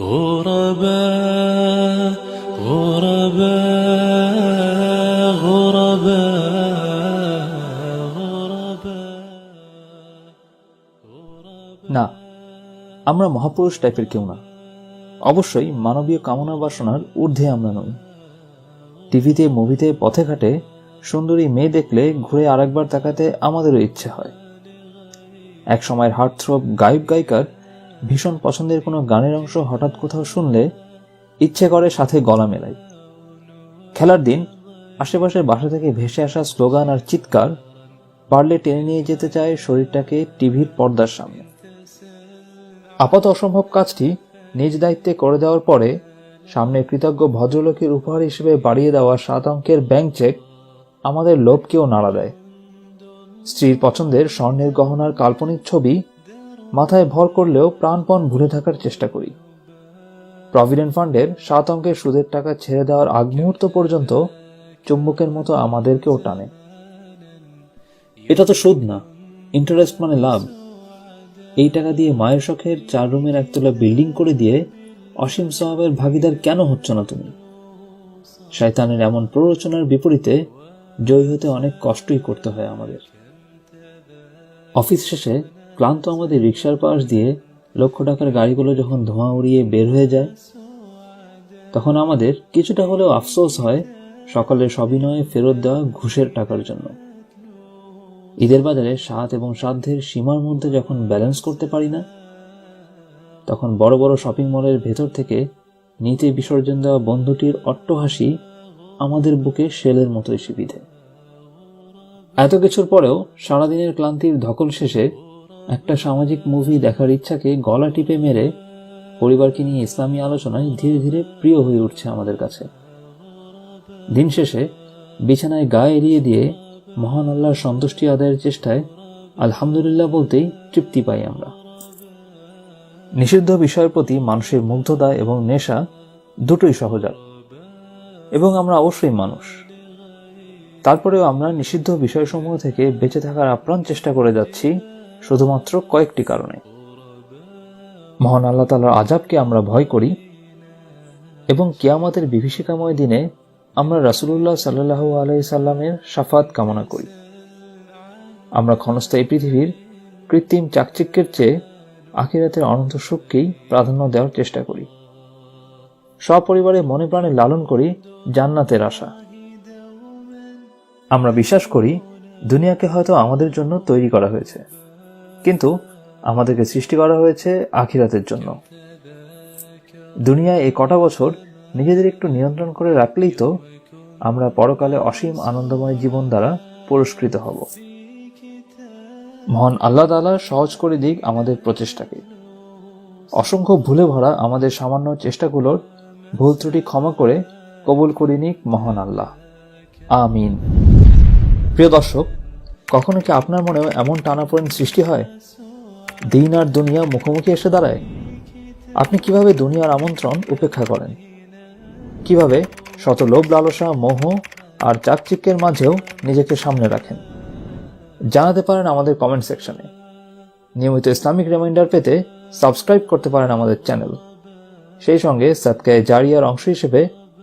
غرباء غرباء غرباء না, আমরা মহাপুরুষ টাইপের কেউ না। অবশ্যই মানবীয় কামনা বাসনার ঊর্ধ্বে আমরা নই। টিভিতে, মুভিতে, পথে ঘাটে সুন্দরী মেয়ে দেখলে ঘুরে আরেকবার তাকাতে আমাদেরও ইচ্ছে হয়। এক সময়ের হার্টথ্রব গায়ক গায়িকার ভীষণ পছন্দের কোনো গানের অংশ হঠাৎ কোথাও শুনলে ইচ্ছে করে সাথে গলা মেলাই। খেলার দিন আশেপাশের বাসা থেকে ভেসে আসা স্লোগান আর চিৎকার পারলে টেনে নিয়ে যেতে চায় শরীরটাকে টিভির পর্দার সামনে। আপাত অসম্ভব কাজটি নিজ দায়িত্বে করে দেওয়ার পরে সামনে কৃতজ্ঞ ভদ্রলোকের উপহার হিসেবে বাড়িয়ে দেওয়া 7 অঙ্কের ব্যাংক চেক আমাদের লোভকেও নাড়া দেয়। স্ত্রীর পছন্দের স্বর্ণের গহনার কাল্পনিক ছবি মাথায় ভর করলেও প্রাণপণ ভুলে থাকার চেষ্টা করি। প্রভিডেন্ট ফান্ডের 7 অঙ্কের সুদের টাকা ছেড়ে দেওয়ার আগ মুহূর্ত পর্যন্ত চুম্বকের মতো আমাদেরকেও টানে। এটা তো সুদ না, ইন্টারেস্ট মানে লাভ। এই টাকা দিয়ে মায়ের শখের 4 রুমের একতলা বিল্ডিং করে দিয়ে অসীম সওয়াবের ভাগীদার কেন হচ্ছ না তুমি? শয়তানের এমন প্ররোচনার বিপরীতে জয়ী হতে অনেক কষ্টই করতে হয় আমাদের। অফিস শেষে ক্লান্ত আমাদের রিকশার পাশ দিয়ে লক্ষ টাকার গাড়িগুলো যখন ধোঁয়া উড়িয়ে বের হয়ে যায়, তখন আমাদের কিছুটা হলেও আফসোস হয় সকালের সবিনয়ে ফেরত দেওয়া ঘুষের টাকার জন্য। ঈদের বাজারে স্বাদ এবং সাধ্যের সীমার মধ্যে যখন ব্যালেন্স করতে পারি না, তখন বড় বড় শপিং মলের ভেতর থেকে নিতে বিসর্জন দেওয়া বন্ধুটির অট্টহাসি আমাদের বুকে শেলের মতো এসে বিঁধে। এত কিছুর পরেও সারাদিনের ক্লান্তির ধকল শেষে একটা সামাজিক মুভি দেখার ইচ্ছাকে গলা টিপে মেরে পরিবারকে নিয়ে ইসলামী আলোচনায় ধীরে ধীরে প্রিয় হয়ে উঠছে আমাদের কাছে। দিন শেষে বিছানায় গা এড়িয়ে দিয়ে মহান আল্লাহর সন্তুষ্টি আদায়ের চেষ্টায় আলহামদুলিল্লাহ বলতেই তৃপ্তি পাই আমরা। নিষিদ্ধ বিষয়ের প্রতি মানুষের মুগ্ধতা এবং নেশা দুটোই সহজাত, এবং আমরা অবশ্যই মানুষ। তারপরেও আমরা নিষিদ্ধ বিষয়সমূহ থেকে বেঁচে থাকার আপ্রাণ চেষ্টা করে যাচ্ছি শুধুমাত্র কয়েকটি কারণে। মহান আল্লাহ তাআলার আযাবকে আমরা ভয় করি, এবং কিয়ামতের বিভীষিকাময় দিনে আমরা রাসূলুল্লাহ সাল্লাল্লাহু আলাইহি সাল্লামের শাফাত কামনা করি। আমরা ক্ষণস্থায়ী পৃথিবীর কৃত্রিম চাকচিক্যের চেয়ে আখিরাতের অনন্ত সুখকেই প্রাধান্য দেওয়ার চেষ্টা করি। সপরিবারে মনে প্রাণে লালন করি জান্নাতের আশা। আমরা বিশ্বাস করি দুনিয়াকে হয়তো আমাদের জন্য তৈরি করা হয়েছে, কিন্তু আমাদেরকে সৃষ্টি করা হয়েছে আখিরাতের জন্য। দুনিয়ায় এই কটা বছর নিজেদের একটু নিয়ন্ত্রণ করে রাখলেই তো আমরা পরকালে অসীম আনন্দময় জীবন দ্বারা পুরস্কৃত হব। মহান আল্লাহ তাআলা সহজ করে দিক আমাদের প্রচেষ্টাকে। অসংখ্য ভুলে ভরা আমাদের সামান্য চেষ্টাগুলোর ভুল ত্রুটি ক্ষমা করে কবুল করে নিক মহান আল্লাহ। আমিন। প্রিয় দর্শক, কখনো কি আপনার মনেও এমন টানাপোড়েন সৃষ্টি হয়? দিন আর দুনিয়া মুখোমুখি এসে দাঁড়ায়। আপনি কিভাবে দুনিয়ার আমন্ত্রণ উপেক্ষা করেন? কিভাবে শত লোভ, লালসা, মোহ আর চাকচিক্যের মাঝেও নিজেকে সামনে রাখেন? জানাতে পারেন আমাদের কমেন্ট সেকশনে। নিয়মিত ইসলামিক রিমাইন্ডার পেতে সাবস্ক্রাইব করতে পারেন আমাদের চ্যানেল। সেই সঙ্গে সাদকায়ে জারিয়ার অংশ হিসেবে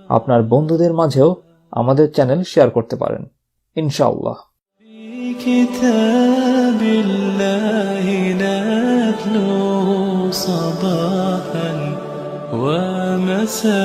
আপনার বন্ধুদের মাঝেও আমাদের চ্যানেল শেয়ার করতে পারেন ইনশাআল্লাহ। কিতাবিল্লাহি নাতলু সাবাহান ওয়া মাসা।